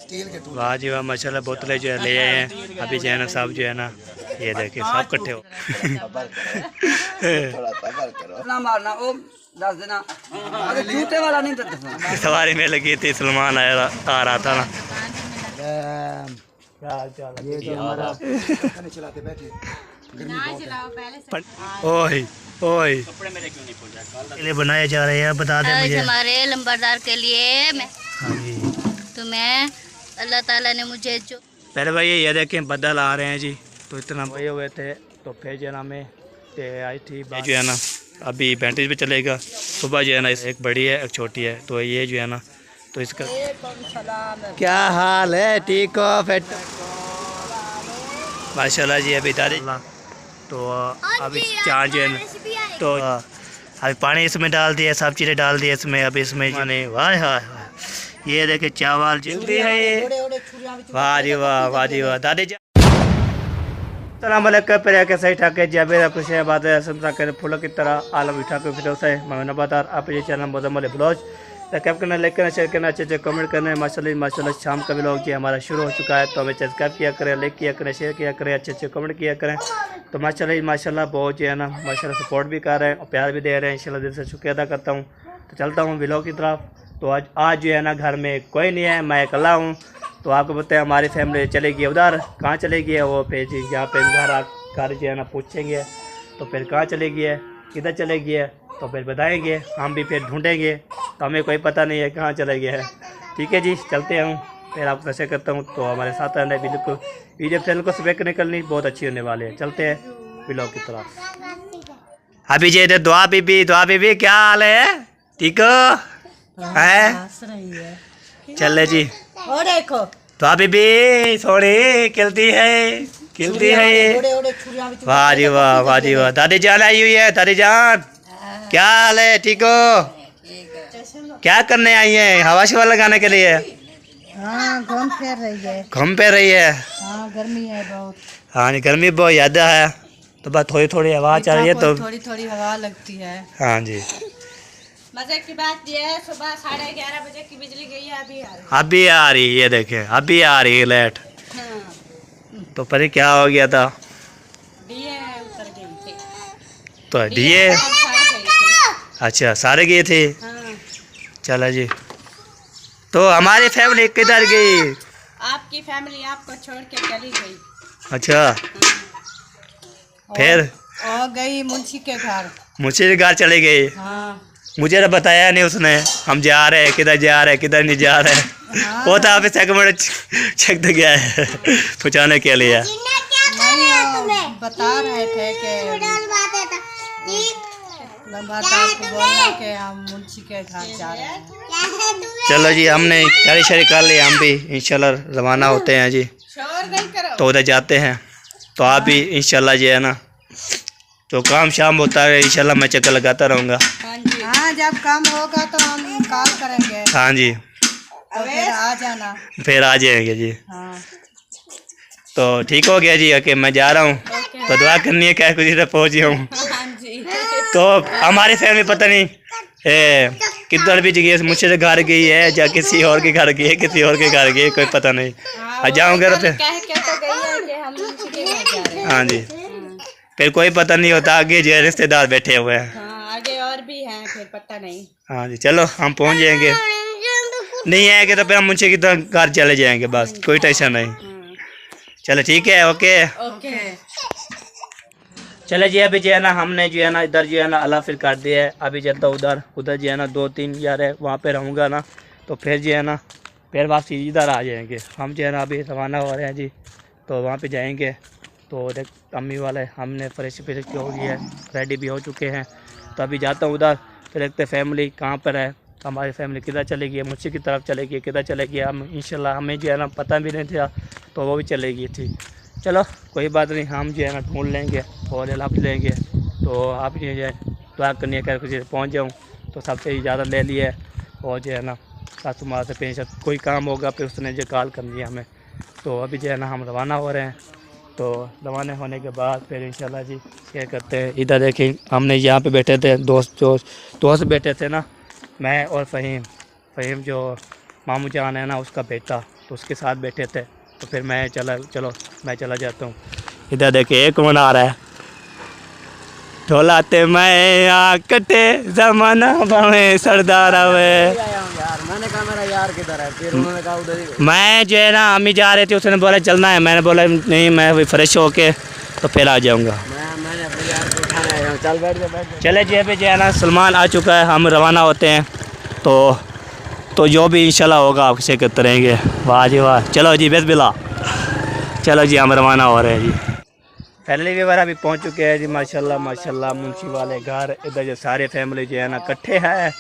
वाह जी वाह माशाल्लाह, बोतलें जो है ले आए हैं अभी जो है ना, सब जो है ना ये देखिए सब इकट्ठे हो। सवारी में लगी थी, सलमान आ रहा था ना। ओए ओए लिए बनाए जा रहे हैं, बता दे मुझे। हमारे लंबरदार के लिए मैं तो मैं अल्लाह ताला ने मुझे जो पहले भाई ये देखें बदल आ रहे हैं जी, तो इतना भये हुए थे तो फिर जो है ना में आई थी जो है ना अभी 35 पे चलेगा। सुबह जो है ना एक बड़ी है एक छोटी है, तो ये जो है ना तो इसका क्या हाल है, ठीक हो फिट माशाल्लाह जी। अभी दादी तो अभी चार जो है ना तो अभी पानी इसमें डाल दिया, सब चीज़ें डाल दिया इसमें। अभी इसमें वाह वाह ये देखे चावल जल्दी है ये, वाह जी वाह, वाह जी वाह दादी जी। सलाम अलैकुम पर के सही ठाके जाबेर आपको से बात है समझा कर फूलों की तरह आलम उठा के फिर से मैं नबादार आप ये चैनल मुजम्मल ब्लॉग सब्सक्राइब करना, लाइक करना, शेयर करना, अच्छे कमेंट करना। माशाल्लाह शाम का व्लॉग जी हमारा शुरू हो चुका है, तो हमें सब्सक्राइब किया करें, लाइक किया करें, शेयर किया करें, अच्छे कमेंट किया करें। तो माशाल्लाह बहुत जो है ना माशाल्लाह सपोर्ट भी कर रहे हैं और प्यार भी दे रहे हैं, इंशाल्लाह दिल से शुक्रिया अदा करता हूँ। तो चलता हूँ व्लॉग की तरफ। तो आज जो है ना घर में कोई नहीं है, मैं अकेला हूँ। तो आपको बताएं हमारी फैमिली चलेगी उधर, कहाँ चलेगी है वो पे जी, यहाँ पे घर जो है ना पूछेंगे तो फिर कहाँ चलेगी है, किधर चलेगी है, तो फिर बताएंगे, हम भी फिर ढूंढेंगे। तो हमें कोई पता नहीं है कहाँ चलेगी है। ठीक है जी, चलते हैं। फिर आपको नशे करता हूँ, तो हमारे साथ रहना है बिल्कुल। वीडियो चैनल को सब्सक्राइब निकलनी बहुत अच्छी होने वाली है। चलते हैं व्लॉग की तरफ। अभी जे दुआ बीबी क्या हाल है, ठीक हो है? चले जी देखो दुआ बीबी सोनी खिलती है ये। वाह जी वाह, वाह जी वाह। दादी जान आई हुई है, दादी जान क्या हाल है, ठीक हो? क्या करने आई है, हवा शवा लगाने के लिए? हाँ घूम फिर रही है। घूम फिर रही है, हाँ गर्मी है बहुत। हाँ जी गर्मी बहुत ज़्यादा है, तो बस थोड़ी थोड़ी हवा चल रही है, तो थोड़ी थोड़ी हवा लगती है। हाँ जी मजे की बात ये है सुबह 11:30 बजे की बिजली गई है, अभी आ रही है, देखे अभी आ रही है लाइट। हाँ। तो पता क्या हो गया था, डीए उतर गई थी। तो डीए अच्छा सारे गए थे। हाँ। चलो जी, तो हमारी फैमिली किधर गई? आपकी फैमिली आपको छोड़ के चली गई। अच्छा हाँ। फिर और गई मुंशी के घर। मुझे घर चले गई। हाँ। मुझे तो बताया नहीं उसने, हम जा रहे हैं, किधर जा रहे हैं, किधर नहीं जा रहे हैं। हाँ। वो तो आप सेकंड चेक तो गया है पहुँचाने के लिए। नहीं बता रहे थे कि को बोलना कि हम मुंशी के घर जा रहे हैं। चलो जी, हमने तैयारी शरी कर ली, हम भी इंशाल्लाह रवाना होते हैं जी। तो उधर जाते हैं, तो आप भी इंशाल्लाह जो है ना तो काम शाम होता है, इंशाल्लाह मैं चक्कर लगाता रहूँगा। हाँ जब काम होगा तो हम कॉल करेंगे। हाँ जी, तो फिर आ जाना। फिर आ जाएंगे जी। हाँ। तो ठीक हो गया जी, ओके मैं जा रहा हूँ। तो दुआ करनी है क्या कुछ इधर पहुँच गया हूँ। तो हमारी फैमिली पता नहीं किधर भी जगह मुझसे घर गई है या किसी और के घर गई है, किसी और के घर गई है, कोई पता नहीं। जाऊँगा तो फिर हाँ जी, फिर कोई पता नहीं होता, आगे जो रिश्तेदार बैठे हुए हैं। हाँ, आगे और भी हैं, फिर पता नहीं। हाँ जी चलो हम पहुँच जाएंगे, नहीं आएंगे तो फिर हम मुझे किधर घर चले जाएंगे, बस कोई टेंशन नहीं। चलो ठीक है, ओके ओके। चले जी, अभी जो है ना हमने जो है ना इधर जो है ना अला फिर कर दिया है। अभी जाता उधर जो है ना 2-3 यार है, वहाँ पे रहूँगा ना, तो फिर जो है ना फिर वापसी इधर आ जाएंगे। हम जो है ना अभी रवाना हो रहे हैं जी, तो वहाँ पे जाएंगे। तो देख अम्मी वाले हमने फ्रेश हो गई है, रेडी भी हो चुके हैं। तो अभी जाता हूँ उधर, फिर देखते फैमिली कहाँ पर है, हमारी फैमिली किधर चलेगी, मुझसे की तरफ चलेगी, किधर चलेगी। हम इंशाल्लाह हमें जो है ना पता भी नहीं था, तो वो भी चलेगी थी। चलो कोई बात नहीं, हम जो है ना ढूंढ लेंगे और लाभ लेंगे। तो आप जो है दुआ करनी है कुछ पहुँच जाऊँ, तो सबसे ज़्यादा ले लिए। और जो है ना सासू माँ से पेश कोई काम होगा फिर उसने जो कॉल करनी है हमें। तो अभी जो है ना हम रवाना हो रहे हैं। तो रवाना होने के बाद फिर इंशाल्लाह जी क्या करते हैं। इधर देखें हमने यहाँ पे बैठे थे, दोस्त बैठे थे ना, मैं और फ़हीम जो मामू जान है ना उसका बेटा, तो उसके साथ बैठे थे, तो फिर मैं मैं चला जाता हूँ। इधर देखिए एक कौन आ रहा है, ढोलाते मैं आ कटे जमाना भावे सरदार आवे। मैंने कहा मेरा यार किधर है, फिर उन्होंने कहा उधर ही। मैं जो है ना अम्मी जा रहे थे, उसने बोला चलना है, मैंने बोला नहीं मैं अभी फ्रेश होके तो फिर आ जाऊँगा। मैंने अपने यार को उठाना है। चल बैठ जा। चले जी, अभी जो है ना सलमान आ चुका है, हम रवाना होते हैं। तो जो भी इंशाल्लाह होगा आपसे शिरकत करेंगे। वाह जी वाह, चलो जी बिस्मिल्लाह, चलो जी हम रवाना हो रहे हैं जी। फैमिली व्यवहार अभी पहुंच चुके हैं जी, माशाल्लाह माशाल्लाह। मुंशी वाले घर इधर जो सारे फैमिली जो है ना इकट्ठे हैं,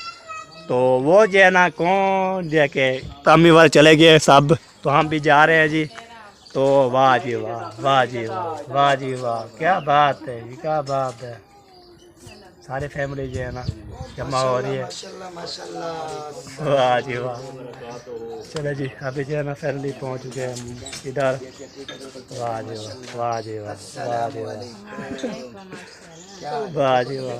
तो वो जो है ना कौन जो के अम्मी वाले चले गए सब, तो हम भी जा रहे हैं जी। तो वाह जी वाह, वाह जी वाह, वाह जी वाह, क्या बात है जी, क्या बात है। सारे फैमिली जो है ना जमा हो रही है, वाह जी वाह। चलो जी अभी जो है ना फैमिली पहुंच चुके हैं इधर। वाह जी वाह, वाह जी वाह, वाह जी वाह, वाह जी वाह।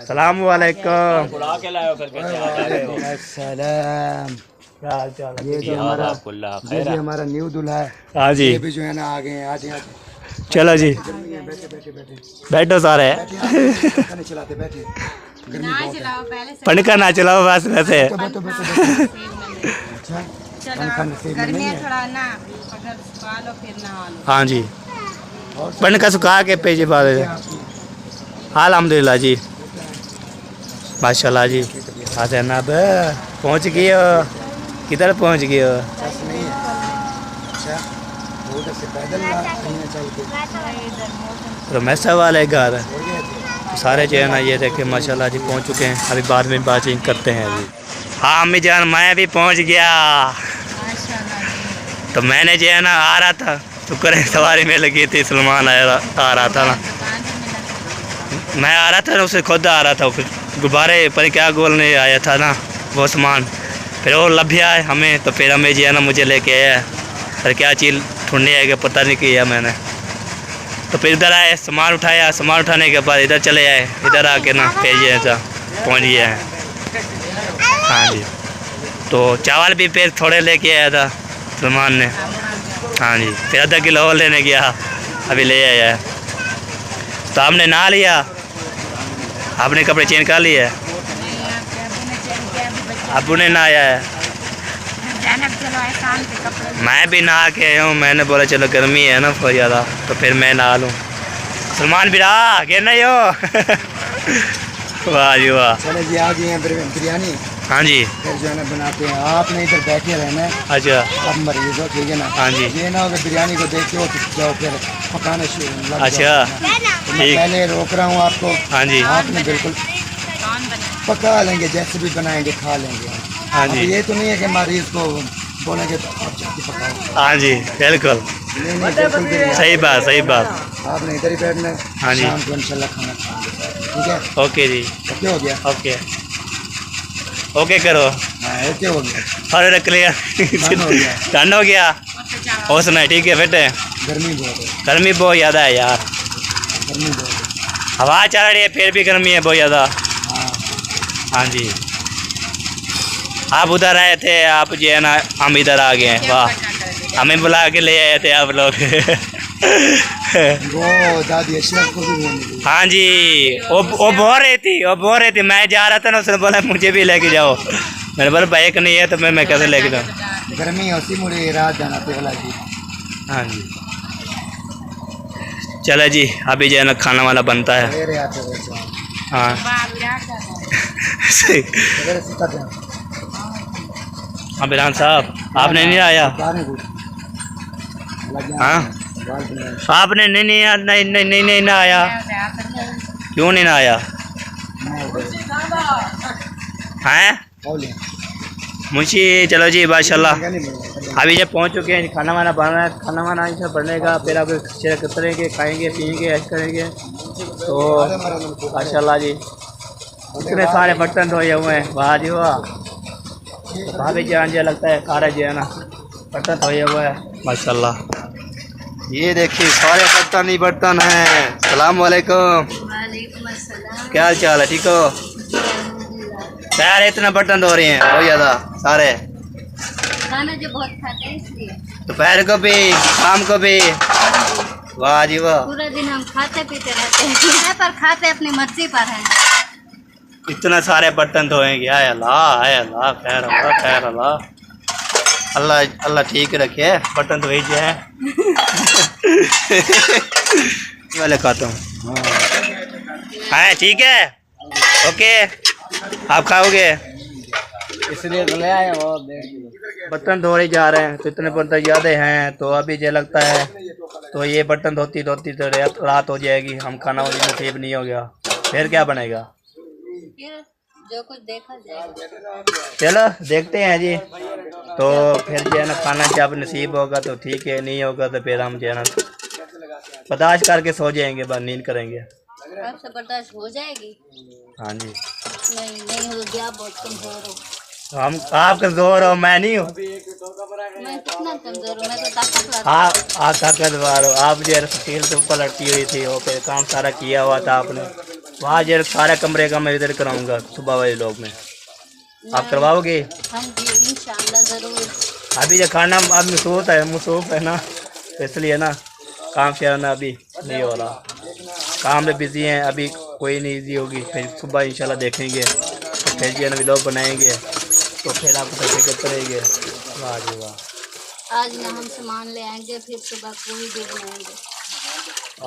सलाम वालेकुम। सलाम। क्या हाल चाल है? ये जो हमारा न्यू दूल्हा है, हाँ जी, ये भी जो है ना आ गए हैं। आज चलो जी बैठो सारे। नहीं चलाते, बैठे। पंखा ना चलाओ बस वैसे। हाँ जी, पंखा सुखा के पेजे पा दे। अल्हम्दुलिल्लाह जी, माशाल्लाह जी। जनाब पहुँच गए हो, किधर पहुँच गए हो? रमेशा वाले घर सारे जो है ना ये देखे माशाल्लाह जी पहुंच चुके हैं। अभी बाद में बातचीत करते हैं अभी। हाँ अम्मी जान मैं भी पहुंच गया। तो मैंने जो है ना आ रहा था, तो करें सवारी में लगी थी, सलमान आ रहा था ना, मैं आ रहा था ना, उसे खुद आ रहा था। फिर गुब्बारे पर क्या गोलने आया था ना वो सामान, फिर वो लभिया है हमें, तो फिर हमें जो है ना मुझे लेके आया। फिर क्या चीज़ ढूंढने आएगा पता नहीं किया मैंने। तो फिर इधर आए, सामान उठाया, सामान उठाने के बाद इधर चले आए, इधर आके ना फिर ऐसा पहुँच गया है। हाँ जी, तो चावल भी फिर थोड़े लेके आया था सलमान ने। हाँ जी, फिर आधा किलो और लेने गया, अभी ले आया है। तो आपने नहा लिया, आपने कपड़े चेंज कर लिए? अबू ने नहाया है, मैं भी नहा के आया हूँ। मैंने बोला चलो गर्मी है ना बहुत ज़्यादा, तो फिर मैं नहा लूँ। सलमान भी रहा गिर नहीं हो। वाह जी वाह। चले जी आ गए हैं बिरयानी। हाँ जी, फिर जो है ना बनाते हैं, आपने इधर बैठे रहना है। अच्छा, आप मरीज हो, ठीक है ना? हाँ जी, ये ना होगा बिरयानी को देख के हो जाओ फिर पकाने शुरू। अच्छा तो मैं ठीक। पहले रोक रहा हूँ आपको। हाँ जी, आपने बिल्कुल पका लेंगे, जैसे भी बनाएंगे खा लेंगे। हाँ जी, ये तो नहीं है कि मरीज को बोलेंगे तो आप जाके पकाओ। हाँ जी बिल्कुल नहीं बिल्कुल भी नहीं। सही बात, सही बात। आपने इधर ही बैठना है। हाँ जी, शाम को इंशाल्लाह खाना खाएंगे, ठीक है? ओके जी, ओके हो गया? ओके ओके करो। हाँ ओके हो गया। और रख लिया, डन हो गया। ठंड हो गया और सुना ठीक है बेटे। गर्मी बहुत है, गर्मी बहुत ज़्यादा है यार, गर्मी बहुत है। हवा चल रही है फिर भी गर्मी है बहुत ज़्यादा। हाँ हाँ जी, आप उधर आए थे, आप जो है ना हम इधर आ गए हैं। वाह, हमें बुला के ले आए थे आप लोग। वो दादी अशरफ को भी बोलनी। हाँ जी, वो बोल रही थी, वो बोल रही थी, मैं जा रहा था ना, उसने बोला मुझे भी लेके जाओ। मैंने बोला बाइक नहीं है तो मैं कैसे लेके जाऊँ। गर्मी होती मुझे रात जाना पेला जी। हाँ जी, चलो जी अभी जो है ना खाना वाला बनता है। मेरे आते हुए हाँ सही। हाँ बिलान साहब आपने नहीं आया? हाँ आपने नहीं आया, क्यों नहीं आया? हैं मुझी, चलो जी माशाल्लाह अभी जब पहुंच चुके हैं, खाना वाना बन रहा है, खाना वाना इसे बनने का, फिर आप कतरेंगे, खाएंगे पिएंगे ऐश करेंगे। तो माशाल्लाह जी इतने सारे बर्तन धोए हुए हैं। वाह जी वाह, भाभी जान जो लगता है सारे जो है ना बर्तन धोए हुए हैं माशाल्लाह। ये देखिए सारे बर्तन ही बर्तन हैं। सलाम वालेकुम, क्या हाल चाल है, ठीक हो? पैर इतना बर्तन धो रहे हैं बहुत ज्यादा सारे। खाना जो बहुत खाते हैं इसलिए। दोपहर को भी शाम को भी। वाह जी वाह। पूरा दिन हम खाते पीते रहते हैं पर खाते अपनी मर्जी पर हैं। इतना सारे बर्तन धोएंगे। आय अल्लाह खैर अल्लाह खैर अल्लाह। अल्लाह अल्लाह ठीक रखे बर्तन धोई जाए। वाले खाता हूँ। हाँ ठीक है ओके आप खाओगे इसलिए तो ले आए वो। बर्तन धोने जा रहे हैं तो इतने बर्तन ज़्यादा हैं तो अभी जो लगता है तो ये बर्तन धोती धोती तो रात हो जाएगी। हम खाना वाली नसीब नहीं हो गया फिर क्या बनेगा। फिर जो कुछ देखा जाएगा। चलो देखते हैं जी। तो फिर जो है ना खाना जब नसीब होगा तो ठीक है नहीं होगा तो फिर हम जो है ना बर्दाश्त करके सो जाएंगे बस नींद करेंगे। आपसे बर्दाश्त हो जाएगी। हाँ जी नहीं होगी। आप बहुत कमजोर हो। हम आप कमजोर हो मैं नहीं हूँ। मैं कितना कमजोर हूँ। मैं तो ताकतवर। आप ताकतवर हो। आप जो स्टील के ऊपर लटकी हुई थी वो पे काम सारा किया हुआ था आपने। वहाँ जो सारे कमरे का मैं इधर कराऊंगा सुबह वाले लोग में। आप करवाओगे। हाँ जी इंशाल्लाह जरूर। अभी जो खाना अब मसरूफ है ना तो इसलिए ना काम से ना अभी नहीं हो रहा। काम में बिजी हैं अभी कोई नहीं इजी होगी। फिर सुबह इंशाल्लाह देखेंगे तो फिर जो है ना व्लॉग बनाएंगे तो फिर आपको फिक्र करेंगे। वाह जी वाह। आज ना हम सामान ले आएंगे फिर सुबह को वीडियो बनाएंगे।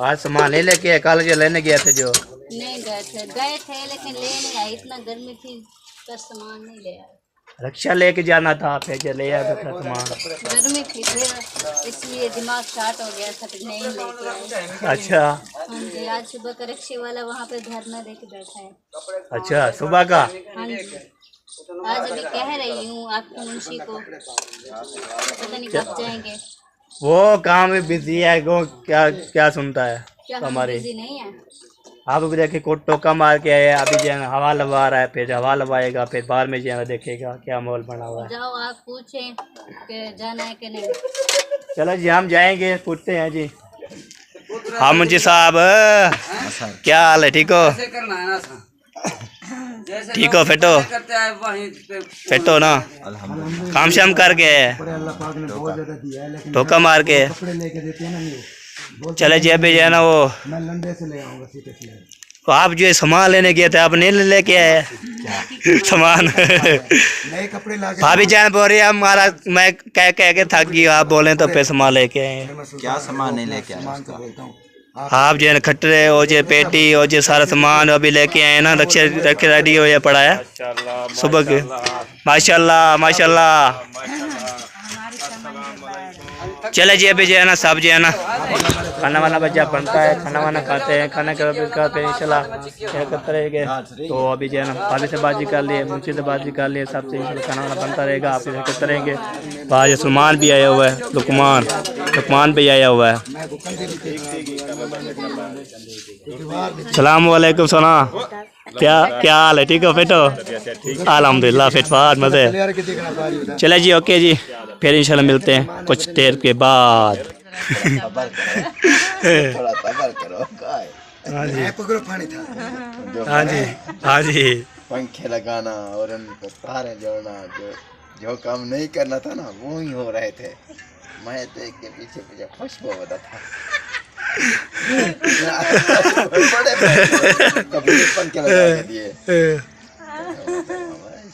आज सामान नहीं लेके आए कल जो लेने गए थे जो। नहीं गए थे लेकिन ले नहीं आए। इतना गर्मी थी तो सामान नहीं ले आए। रक्षा लेके जाना था फिर जो ले आया था सामान। गर्मी थी फिर इसलिए दिमाग शार्ट हो गया था फिर नहीं लेके आए। अच्छा हाँ जी आज सुबह का रिक्शे वाला वहाँ पे धरना देके बैठा है। अच्छा सुबह का। हाँ जी आज अभी कह रही हूँ आपको मुंशी को पता नहीं कब जाएंगे। वो काम में बिजी है वो क्या सुनता है क्या हमारे। बिजी नहीं है। आप भी देखिए को टोका मार के आए अभी जो है ना हवा लगा रहा है फिर हवा लगाएगा फिर बाहर में जो है ना देखेगा क्या माहौल बना हुआ है। जाओ आप पूछें कि जाना है कि नहीं। चलो जी हम जाएंगे पूछते हैं जी। हाँ मुंशी साहब क्या हाल है ठीक हो। ठीक हो फेटो फेटो ना काम शाम करके टोका मार के। चले जी अभी जो है ना वो मैं लंडे से ले आऊंगा सीधे। तो आप जो सामान लेने गए थे आप नहीं लेके आए सामान। नए कपड़े ला के भाभी जान बोल रही है हमारा मैं कह के थक गई आप बोले तो फिर सामान लेके आए। क्या सामान नहीं लेके आया। आप जो है ना खटरे हो जे पेटी हो जे सारा सामान अभी लेके आए ना रखे रखे रेडी हो पड़ा है सुबह के। माशाल्लाह माशाल्लाह। चले जी अभी जो है ना सब जो है ना खाना वाना बच्चा बनता है खाना वाना खाते हैं खाना के फिर इंशाल्लाह क्या करते रहेंगे। तो अभी जो है ना भाभी से बातचीत कर लिए मुंशी से बातचीत कर लिए सबसे इंशाल्लाह खाना वाना बनता रहेगा आप इसे करते रहेंगे। आज सलमान भी आया हुआ है लुकमान भी आया हुआ है। सलाम वालेकुम सोना क्या हाल है ठीक हो बेटो। अल्हम्दुलिल्लाह फिट फाट मजे। चले जी ओके जी फिर इंशाल्लाह मिलते हैं कुछ देर के बाद। हाँ जी हाँ जी पंखे लगाना और उनको तारे जोड़ना जो काम नहीं करना था ना वो ही हो रहे थे। मैं देख के पीछे खुश हो रहा था। बड़े पंखे लगा के दिए।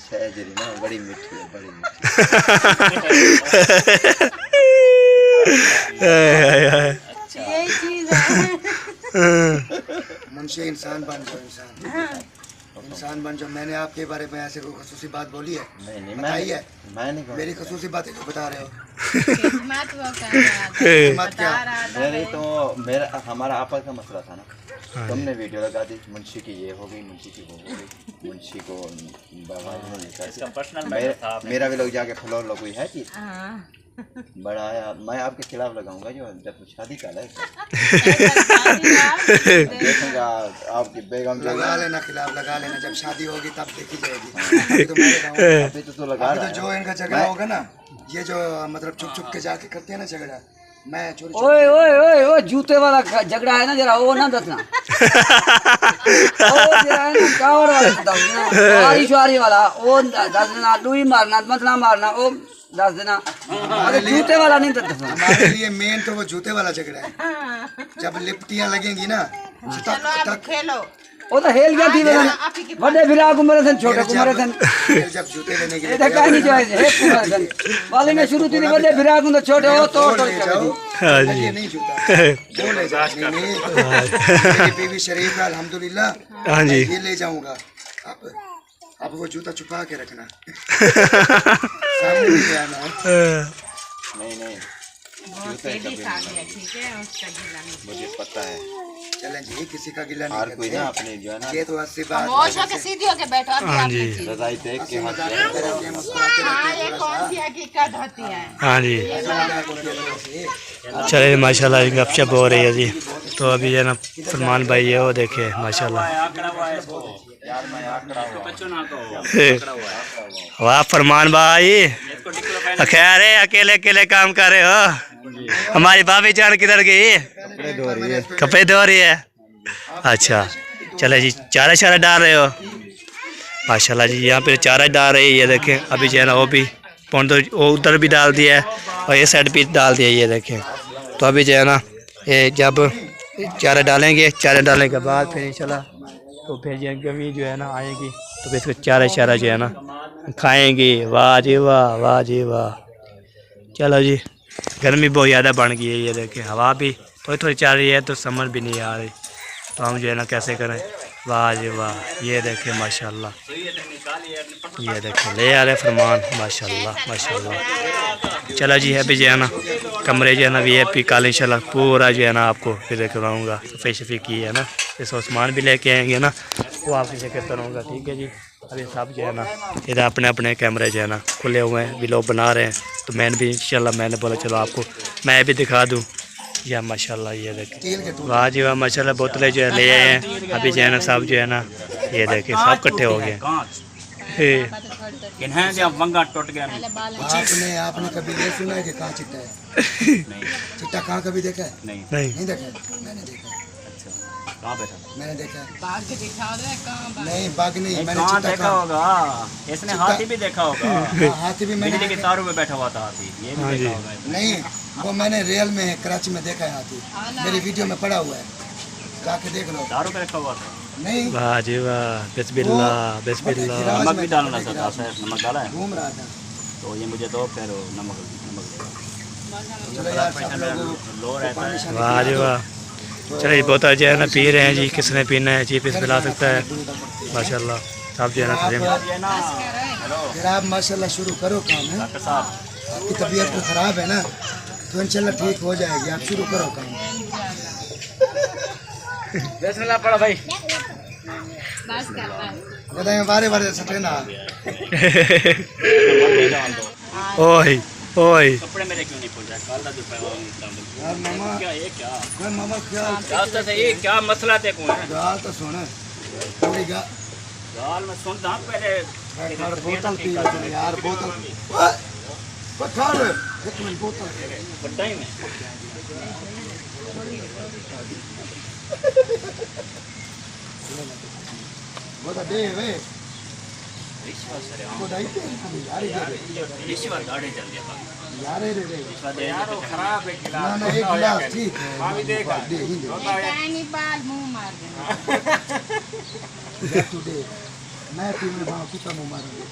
शहजरी ना बड़ी मीठी है बड़ी मीठी। यही चीज है। मुंशी इंसान बन जाओ इंसान बन जाओ। मैंने आपके बारे में ऐसे कोई खसूसी बात बोली है? नहीं बताई है। मैंने मेरी खसूसी बातें क्यों बता रहे हो? मत क्या मेरी तो मेरा हमारा आपस का मसला था ना। तुमने वीडियो लगा दी मुंशी की ये हो गई मुंशी की वो हो गई मुंशी को मेरा भी लोग जाके फ्लोर लोग हुई है कि बड़ा आया। मैं आपके खिलाफ लगाऊंगा जो जब शादी का देखूंगा आपकी बेगम लगा लेना खिलाफ लगा लेना जब शादी होगी तब देखी जाएगी। अभी तो लगा रहा है। जो इनका झगड़ा होगा ना ये जो मतलब चुप चुप के जाके करते हैं ना झगड़ा मैं चोरी ओए ओए ओए ओए जूते वाला झगड़ा है ना जरा वो ना दसना। वो जरा है ना कावड़ वाला दसना, वारी वाला वो दस देना, लुई मारना मसला मारना वो दस देना, अरे जूते वाला नहीं दसना। हमारे लिए मेन तो वो जूते वाला झगड़ा है। जब लिपटियां लगेंगी ना तक खेलो वो तो हेल गया थी बड़े फिरा कुमरे सन छोटे कुमरे सन जब जूते लेने के ये तो कहीं नहीं चाहिए हे कुमरे सन वाले ने शुरू थी बड़े फिरा कुमरे छोटे हो तो हाँ जी ये नहीं जूता वो ले जा मेरी बीवी शरीफ है अल्हम्दुलिल्लाह। हाँ जी ये ले जाऊंगा। अब वो जूता छुपा के रखना सामने नहीं आना। नहीं जूते कभी नहीं, मुझे पता है। चलें जी किसी का गिला नहीं कोई ना अपने जो है ना ये तो अस्सी बात खामोश होके सीधी होके बैठो अभी हाँ आप जी ये रजाई देख के हाँ, ये कौन सी हकीकत होती है। हाँ जी चलिए माशाल्लाह गपशप हो रही है जी। तो अभी है ना फरमान भाई है वो देखे माशाल्लाह। वाह फरमान भाई खैर है अकेले अकेले काम कर रहे हो। हमारी भाभी जान किधर गई? कपड़े धो रही है। अच्छा चले जी चारा शारा डाल रहे हो माशाल्लाह जी। यहाँ पे चारा डाल रही है ये देखें। अभी जो है ना वो भी पौन तो वो उधर भी डाल दिया है और ये साइड भी डाल दिया ये देखें। तो अभी जो है ना ये जब चारा डालेंगे चारा डालने के बाद फिर इंशाल्लाह तो फिर ये गमी जो है ना आएगी तो फिर इसको चारा शारा जो है ना खाएंगे। वाह जी वाह वाह जी वाह। चलो जी गर्मी बहुत ज़्यादा बढ़ गई है ये देखें। हवा भी थोड़ी थोड़ी चल रही है तो समझ भी नहीं आ रही तो हम जो है ना कैसे करें। वाह जी वाह ये देखें माशाल्लाह ये देखें ले आ रहे फरमान माशाल्लाह माशाल्लाह। चलो जी अभी जो है ना कमरे जो है ना VIP कल इंशाल्लाह पूरा जो है ना आपको फिर दिखवाऊँगा। सफ़ेद शफी की है ना इस उस्मान भी लेके आएंगे ना वो आपकी चेक करता रहूँगा। ठीक है जी अभी सब जो है ना इधर अपने अपने कैमरे जो है ना खुले हुए हैं भी लोग बना रहे हैं तो मैंने भी इंशाल्लाह मैंने बोला चलो आपको मैं भी दिखा दूँ। या माशाल्लाह ये देखें वाह जी वाह माशाल्लाह बोतलें जो है ले आए हैं। अभी जो है ना सब जो है ना ये देखें सब इकट्ठे हो गए। आपने कभी ये सुना है कि कहाँ चिट्टा है? चिट्टा कहाँ कभी देखा है? नहीं देखा है। मैंने देखा है। कहाँ बैठा? मैंने देखा है। बाघ दिखा दे कहाँ नहीं बाघ नहीं मैंने कहाँ चिट्टा देखा होगा? इसने हाथी भी देखा होगा। हाथी भी मैंने बिजली के तारों पे बैठा हुआ था हाथी ये भी देखा होगा। नहीं वो मैंने रियल में कराची में देखा है हाथी मेरी वीडियो में पड़ा हुआ है जाके देख लो। तारों पे रखा हुआ था। नहीं वाह जी वाह बिस्मिल्लाह बिस्मिल्लाह। नमक भी डालना था सर नमक डाला है घूम रहा था। तो ये मुझे दो फिर नमक नमक चलो यार सब लोगों लो रहता है। वाह जी वाह। चलिए बोतल जो है ना पी रहे हैं जी किसने पीना है जी पिला सकता है माशाल्लाह सब जो है ना फिर आप माशाल्लाह शुरू करो काम है। डॉक्टर साहब आपकी तबीयत तो खराब है ना तो इंशाल्लाह ठीक हो जाएगी। आप शुरू करो काम। बिस्मिल्लाह पढ़ो भाई। बस कर बस बताएं बारे बारे सटे ना ओए ओए कपड़े मेरे क्यों नहीं खुल रहा? कल का जो यार मामा क्या ये क्या मैं मामा क्या रास्ते से ये क्या मसला थे कौन है? गाल तो सुन थोड़ी गाल में सुनता हूँ पहले बोतल पी यार बोतल पत्थर एक मिनट बोतल बड्डा ही में बोतल दे वे रिश्वत सर को दाई दे यार दे रिश्वत गाड़ी चल गया यार रे रे रिश्वत दे यार वो खराब है ना ना एक गिलास ठीक है मामी देखा दे ही दे पानी बाल मुंह मार देना या तू दे मैं पीने भाव कुत्ता मुंह मारूंगा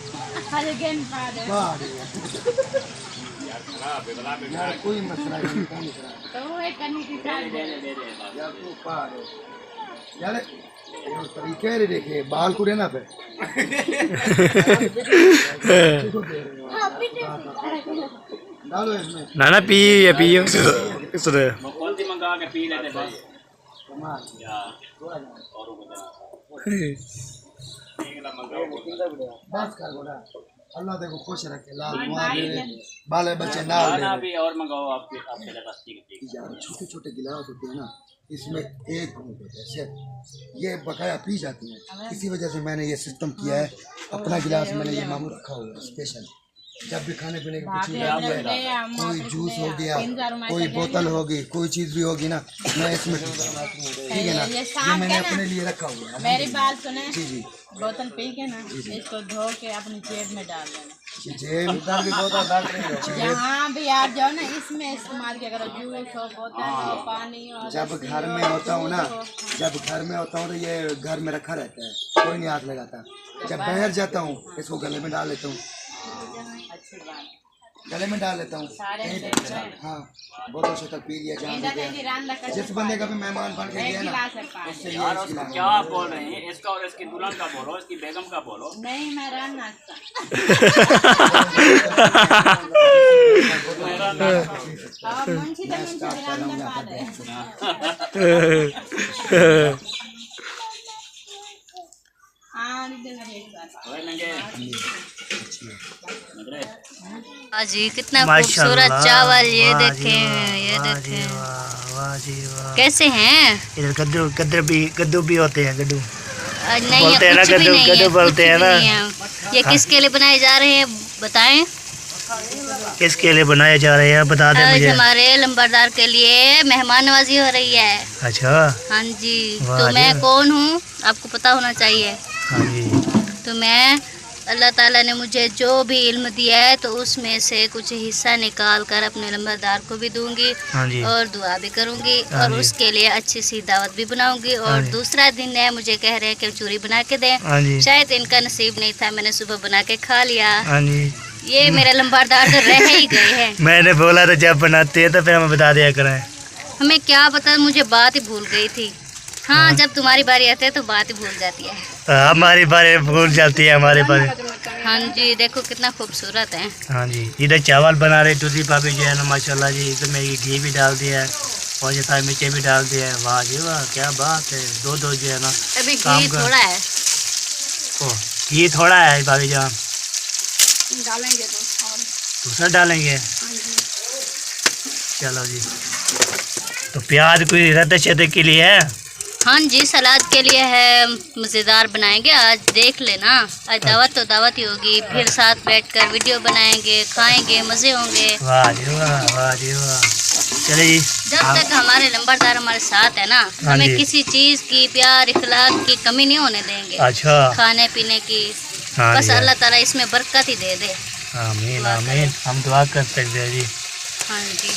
हर गेन पादे बाहर यार खराब है यार कोई मसला नहीं काम करा तो वो एक कनी की साइड दे यार तू पार यार ये तरीके रे देखे बाल कुड़े ना पे डालो इसमें ना ना पियो इसरे कौन सी मंगा के पी लेते भाई यार औरों को बस कर बोला अल्लाह देखो खुश रखे लाल बाल बच्चे ना खाना भी और मंगाओ आपके पास ठीक है। यार छोटे छोटे गिलास होते हैं ना इसमें एक घूंट होता है सिर्फ ये बकाया पी जाती है। इसी वजह से मैंने ये सिस्टम किया है। अपना गिलास मैंने ये मामू रखा हुआ है स्पेशल जब भी खाने पीने की कुछ चीज होगी, कोई जूस हो गया, कोई बोतल होगी, कोई चीज भी होगी ना, मैं इसमें ठीक है ना, ये मैंने अपने लिए रखा हुआ है। मेरी बात सुने, जी जी, बोतल पी के ना इसको धो के अपनी जेब में डाल देना। जेब की बोतल डाल रही हो। जहाँ भी आप जाओ ना इसमें इस्तेमाल किया करो, जूस हो, बोतल हो, पानी हो। जब घर में होता हूँ ना, जब घर में होता हूँ तो ये घर में रखा रहता है, कोई नहीं हाथ लगाता। जब बाहर जाता हूँ इसको गले में डाल लेता हूँ, अच्छी बात। गले में डाल लेता हूँ। हाँ, बोतल शोतल पी लिया, जहाँ भी गया। जिस बंदे का भी मेहमान बन के गया ना, उससे यार उसको क्या आप बोल रहे हैं? इसका और इसकी दुल्हन का बोलो, इसकी बेगम का बोलो। नहीं, मैं रान नाश्ता। मुंशी तो मुंशी रान ना पा रहे। जी कितना खूबसूरत चावल, ये देखें, ये देखें वाह जी वाह। कैसे हैं। इधर कद्दू भी होते हैं, कद्दू नहीं, बोलते हैं ना, कुछ भी कद्दू नहीं है, कद्दू बोलते हैं ना। ये किसके लिए बनाए जा रहे हैं बताएं। किसके लिए बनाए जा रहे हैं बता दें आज मुझे। हमारे लंबरदार के लिए मेहमान नवाजी हो रही है। अच्छा, हाँ जी, वाह तो जी मैं वाह। कौन हूँ आपको पता होना चाहिए। हाँ जी, तो मैं, अल्लाह ताला ने मुझे जो भी इल्म दिया है तो उसमें से कुछ हिस्सा निकाल कर अपने लंबरदार को भी दूंगी हाँ जी, और दुआ भी करूंगी हाँ और जी। उसके लिए अच्छी सी दावत भी बनाऊंगी। हाँ और जी। दूसरा दिन है, मुझे कह रहे हैं कि चूरी बना के दें। हाँ जी, शायद इनका नसीब नहीं था, मैंने सुबह बना के खा लिया। हाँ जी। ये मेरे लंबरदार तो रह ही गए हैं। मैंने बोला था जब बनाते हैं तो फिर हमें बता दिया करें। हमें क्या पता, मुझे बात ही भूल गई थी। हाँ, जब तुम्हारी बारी आती है तो बात ही भूल जाती है। हमारी बारे भूल जाती है हमारे बारे। हाँ जी, देखो कितना खूबसूरत है। हाँ जी, इधर चावल बना रहे दूसरी भाभी जो है ना, माशाल्लाह जी। इसमें ये घी भी डाल दिया है और ये सारी मिर्चें भी डाल दिया है। वाह जी वाह, क्या बात है। दो जो है ना, अभी काम घी कर। थोड़ा है, ओ, घी थोड़ा है भाभी जान, डालेंगे तो और। दूसरा डालेंगे। चलो जी, तो प्याज कोई रद्द शद के लिए है। हाँ जी, सलाद के लिए है, मज़ेदार बनाएंगे आज, देख लेना। आज दावत तो दावत ही होगी, फिर साथ बैठकर वीडियो बनाएंगे, खाएंगे, मज़े होंगे। वाह जी वाह, वाह जी वाह। चले जी, जब तक हमारे लंबरदार हमारे साथ है ना, हाँ हमें जी। किसी चीज़ की, प्यार इखलाक की कमी नहीं होने देंगे। अच्छा, खाने पीने की हाँ बस जी, अल्लाह ताला इसमें बरकत ही दे दे। आमीन आमीन, हम दुआ कर सकते हैं जी। हाँ जी,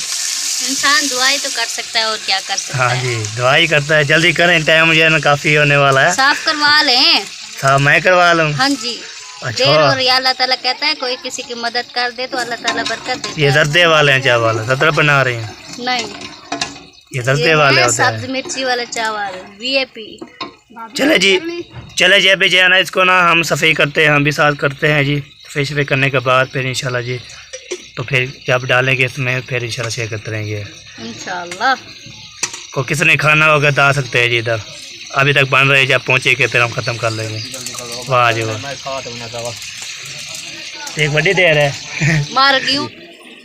इंसान दुआई तो कर सकता है और क्या कर सकता हाँ है। जी, दुआ ही करता है। जल्दी करें, टाइम मुझे ना काफ़ी होने वाला है। साफ करवा लें। हाँ, मैं करवा लूँ। हाँ जी, अच्छा। देर और या अल्लाह ताला कहता है कोई किसी की मदद कर दे तो अल्लाह ताला बरकत देता ये है। दर्दे वाले हैं चावल, सतर बना रहे हैं। नहीं, ये दर्दे वाले ये होते सब्ज हैं। मिर्ची वाला चावल वीआईपी। चले जी, चले जी, अभी जो है ना इसको ना हम सफ़ाई करते हैं, हम भी साथ करते हैं जी। सफ़ाई शफ़ाई करने के बाद फिर इंशाल्लाह जी, तो फिर जब डालेंगे इसमें फिर इंशाल्लाह शेयर करते रहेंगे। इंशाल्लाह। को किसने खाना होगा तो आ सकते हैं जी इधर। अभी तक बन रहे हैं, जब पहुँचे के फिर हम ख़त्म कर लेंगे। वाह जी वाह, एक बड़ी देर है। मार गई हूँ।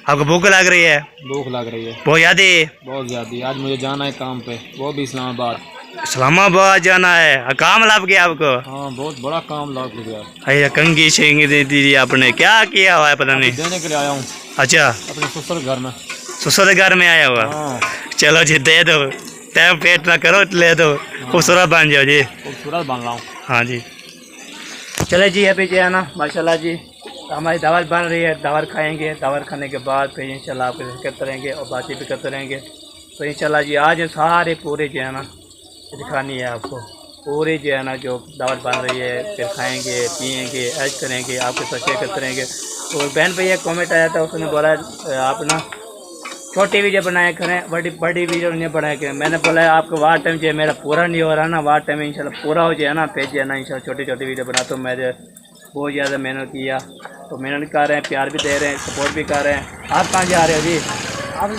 आपको भूख लग रही है? भूख लग रही है बहुत ज़्यादा। बहुत ज़्यादा। आज मुझे जाना है काम पे, वो भी इस्लामाबाद। इस्लामाबाद जाना है? काम लाभ गया आपको? हाँ, बहुत बड़ा काम लग गया। अरे कंगी शेंगी दे दी आपने, क्या किया हुआ है पता नहीं। देने के लिए आया हूँ अच्छा, अपने ससुर घर में। ससुर घर में आया हुआ। हाँ, चलो जी, दे दो, टाइम पेट ना करो, ले दो, खूबसूरत बन जाओ जी। खूबसूरत बन रहा हूँ। हाँ जी, चले जी, अभी जो है ना माशाल्लाह जी हमारी दावत बन रही है। दावत खाएंगे, दावत खाने के बाद फिर इंशाल्लाह आपको करते रहेंगे और बातें भी करते रहेंगे। तो इंशाल्लाह जी आज सारे पूरे जो है ना दिखानी है आपको, पूरी जो है ना जो दावत बन रही है, फिर खाएंगे, पिएंगे, ऐश करेंगे, आपके साथ शेयर करते रहेंगे। तो बहन भैया कमेंट आया था, उसने बोला आप ना छोटी वीडियो बनाया करें, बड़ी वीडियो नहीं बनाया करें। मैंने बोला आपको वार टाइम जो है मेरा पूरा नहीं हो रहा ना, वार टाइम इंशाल्लाह पूरा हो जाए ना, फिर जो है ना इंशाल्लाह छोटी छोटी वीडियो बनाता हूँ। मैं बहुत ज़्यादा मेहनत किया, तो मेहनत कर रहे हैं, प्यार भी दे रहे हैं, सपोर्ट भी कर रहे हैं। आप कहाँ जा रहे हो जी? अब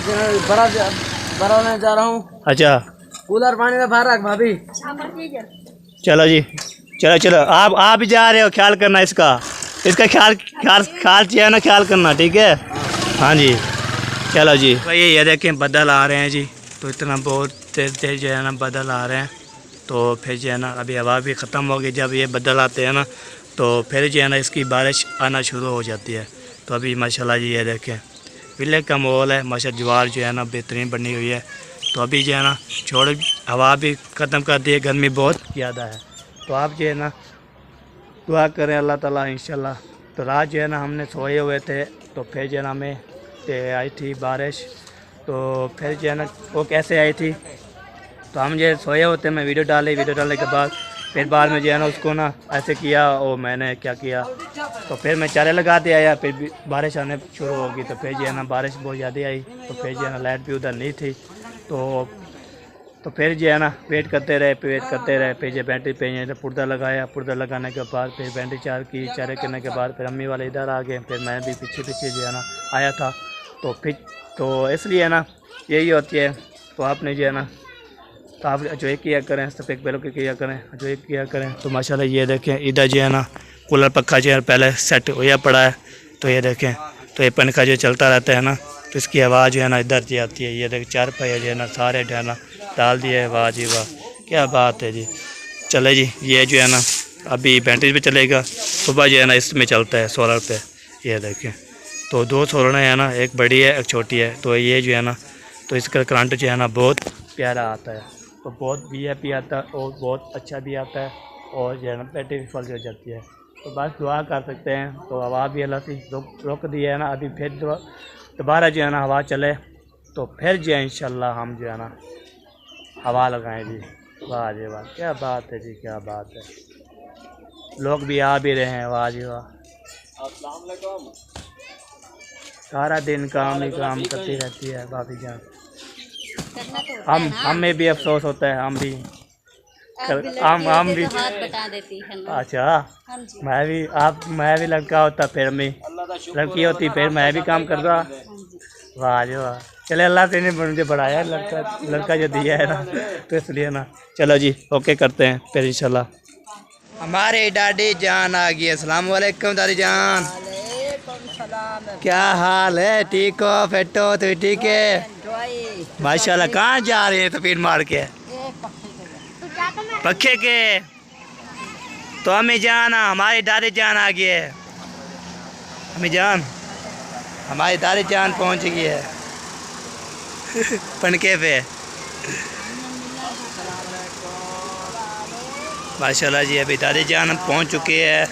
बड़ा में जा रहा हूँ। अच्छा, कूलर पानी का बाहर रख भाभी। चलो जी, चलो चलो, आप भी जा रहे हो, ख्याल करना इसका ख्याल जो है ना, ख्याल करना, ठीक है? हाँ जी, चलो जी। भाई ये देखें बादल आ रहे हैं जी, तो इतना बहुत तेज तेज जो है ना बादल आ रहे हैं। तो फिर जो है ना अभी हवा भी ख़त्म हो गई। जब ये बादल आते हैं ना तो फिर जो है ना इसकी बारिश आना शुरू हो जाती है। तो अभी माशाल्लाह जी ये देखें विलेज का माहौल है माशाल्लाह, ज्वार जो है ना बेहतरीन बनी हुई है। तो अभी जो है ना छोड़ हवा भी ख़त्म कर दी है, गर्मी बहुत ज़्यादा है। तो आप जो है ना दुआ करें अल्लाह ताला इंशाल्लाह। तो रात जो है ना हमने सोए हुए थे, तो फिर जो है ना हमें आई थी बारिश। तो फिर जो है ना वो कैसे आई थी, तो हम जो सोए होते मैं वीडियो डालने के बाद फिर बाद में जो है ना उसको ना ऐसे किया और मैंने क्या किया, तो फिर मैं चारे लगा दिया आया, फिर बारिश आने शुरू होगी। तो फिर जो है ना बारिश बहुत ज़्यादा आई, तो फिर जो है ना लाइट भी उधर नहीं थी। तो फिर जो है ना वेट करते रहे, फिर जो बैटरी पे पर्दा लगाया, पर्दा लगाने के बाद फिर बैटरी चारे करने के बाद फिर अम्मी वाले इधर आ गए, फिर मैं भी पीछे जो है ना आया था। तो इसलिए है ना यही होती है। तो आपने जो है ना तो आप जो एक किया करें, सफ़ेद बैलों के किया करें, जो एक किया करें। तो माशाल्लाह ये देखें इधर जो है ना कूलर पंखा जो है पहले सेट होया पड़ा है। तो ये देखें तो ये पंखा जो चलता रहता है ना, तो इसकी आवाज़ जो है ना इधर से आती है। ये देखें 4 पहिए जो है ना सारे जो है ना डाल दिए, वाह जी वाह क्या बात है जी। चले जी ये जो है ना अभी बैटरी पे चलेगा, सुबह जो है ना इसमें चलता है सोलर पे। ये देखें तो 2 सोलर है ना, एक बड़ी है एक छोटी है। तो ये जो है ना तो इसका करंट जो है ना बहुत प्यारा आता है, तो बहुत VIP आता है और बहुत अच्छा भी आता है, और जो है ना बैटरी फुल हो जाती है। तो बस दुआ कर सकते हैं। तो हवा भी अल्लाह से रोक दी है ना, अभी फिर दोबारा जो है ना हवा चले तो फिर जो है इंशाल्लाह हम जो है ना हवा लगाएं जी। वाह जी वाह क्या बात है जी, क्या बात है। लोग भी आ भी रहे हैं, वाह जी वाह। अस्सलाम वालेकुम। सारा दिन काम ही काम करती रहती है भाभी जान। करना तो होता है ना। हमें भी अफसोस होता है, हम भी हम भी हाथ बटा देती है ना। अच्छा हाँ जी। मैं भी लड़का होता फिर मैं लड़की होती फिर मैं भी काम करता। हाँ जी। वाह जी वाह। चले अल्लाह से ने मुझे बढ़ाया लड़का जो दिया है ना, तो इसलिए ना चलो जी ओके करते हैं फिर इंशाल्लाह। हमारी दादी जान आ गई। अस्सलाम वालेकुम दादी जान, क्या हाल है? ठीक हो? फिट हो? तो ठीक है माशाल्लाह। कहाँ जा रहे हैं तफीर मार के? पक्के के। तो हमें जाना हमारी दादी जान आ गई है। हमें जान हमारी दादी जान पहुंच गई है पनके पे। माशाल्लाह जी अभी दादी जान पहुंच चुकी है।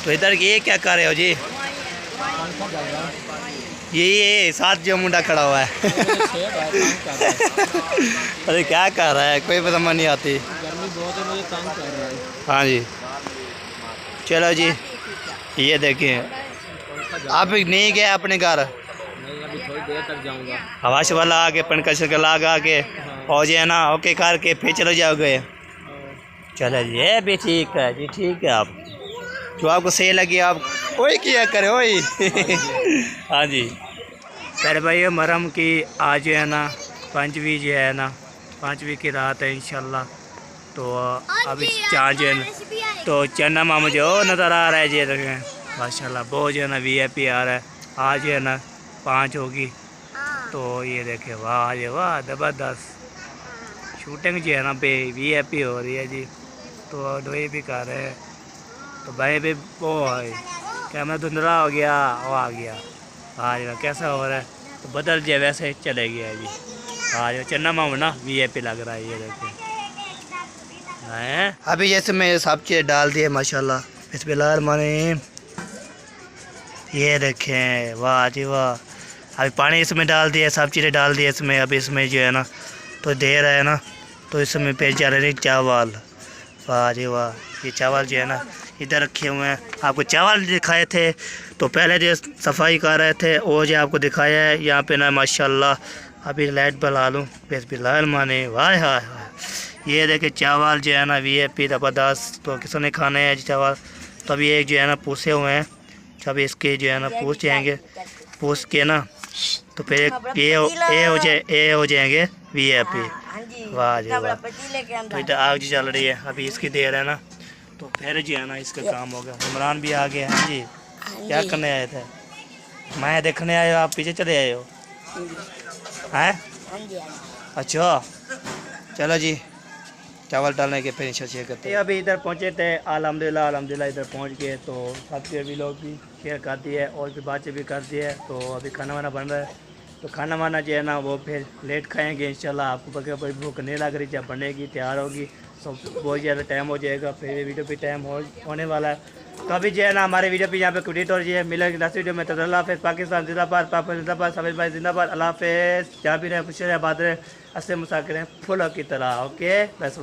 तो इधर ये क्या कर रहे हो जी? ये साथ जो मुंडा खड़ा हुआ है अरे क्या कर रहा है, कोई समझ नहीं आती। गर्मी बहुत है, मुझे तंग कर रहा है। हाँ जी चलो जी ये देखिए आप नहीं गए अपने घर? नहीं अभी थोड़ी देर तक जाऊंगा। हवाश वाला आके पंकज के लाग आके और जो है ना ओके करके फिर चले जाओगे। चलो जी ये भी ठीक है जी, ठीक है। आप जो आपको सही लगे आप वही किया करें वही हाँ जी। पहले भाई मरम की आज जो है ना 5वीं जो है ना 5वीं की रात है इंशाल्लाह। तो अभी चार जो है ना तो चन्ना मामा जो नज़र आ रहा है जी देखें माशाल्लाह, बहुत जो है ना VIP आ रहा है। आज जो है ना 5 होगी। तो ये देखे वाह जी वाह ज़बरदस्त शूटिंग जो है ना VIP हो रही है जी। तो दोए भी कर रहे हैं। तो भाई भी वो है कैमरा धुंधला हो गया, वो आ गया। आज कैसा हो रहा है? तो बदल जाए वैसे चले गया जी। आज चन्ना मामा ना VIP लग रहा है। ये देखिए अभी जैसे मैं सब चीज़ डाल दिए माशाल्लाह। बिस्मिल्लाहिर्रहमानिर्रहीम। ये देखें वाह जी वाह। अभी पानी इसमें डाल दिया, सब चीज़ें डाल दी इसमें। अभी इसमें जो है ना तो दे रहा है ना, तो इसमें पे जा रहे चावल। वाह जी वाह। ये चावल जो है ना इधर रखे हुए हैं। आपको चावल दिखाए थे तो पहले जो सफाई कर रहे थे वो जो आपको दिखाया है यहाँ पे ना माशाल्लाह। अभी लाइट बला लूँ बिस्मिल्लाहिर्रहमानिर्रहीम। वाह हाय हाय। ये देखे चावल जो है ना VIP ज़बरदस्त। तो किसने खाने हैं चावल? तो अभी एक जो है ना पूछे हुए हैं, अभी इसके जो है ना पूछ जाएंगे, पूछ के ना तो फिर ये हो जाएंगे VIP। वाह जी वाह। तो इधर आग जी चल रही है, अभी इसकी देर है ना, तो फिर जो है ना इसका काम होगा। इमरान भी आ गया है जी। क्या करने आए थे? मैं देखने आए हो, आप पीछे चले आए हो हैं? अच्छा चलो जी चावल डालने के फिर शेयर करते हैं। अभी इधर पहुंचे थे अल्हम्दुलिल्लाह इधर पहुंच गए। तो साथ के भी लोग भी शेयर कर दी है और भी बातें भी कर दी है। तो अभी खाना वाना बन रहा है, तो खाना वाना जो है ना वो फिर लेट खाएंगे इंशाल्लाह। आपको पता है भूख नहीं लग रही, जब बनेगी तैयार होगी तो बहुत ज़्यादा टाइम हो जाएगा, फिर वीडियो भी टाइम होने वाला है। तो अभी जो है ना हमारे वीडियो पे यहाँ पे कंप्लीट हो रही है। मिलेंगे नेक्स्ट वीडियो में। तो अल्लाह हाफ़िज़। पाकिस्तान जिंदाबाद, पाक जिंदाबाद, साबिर भाई जिंदाबाद। अल्लाह हाफ़िज़। जहाँ भी रहे खुश रहे, आबाद रहे, हंसे मुस्कुराते रहें फूलों की तरह। ओके बस।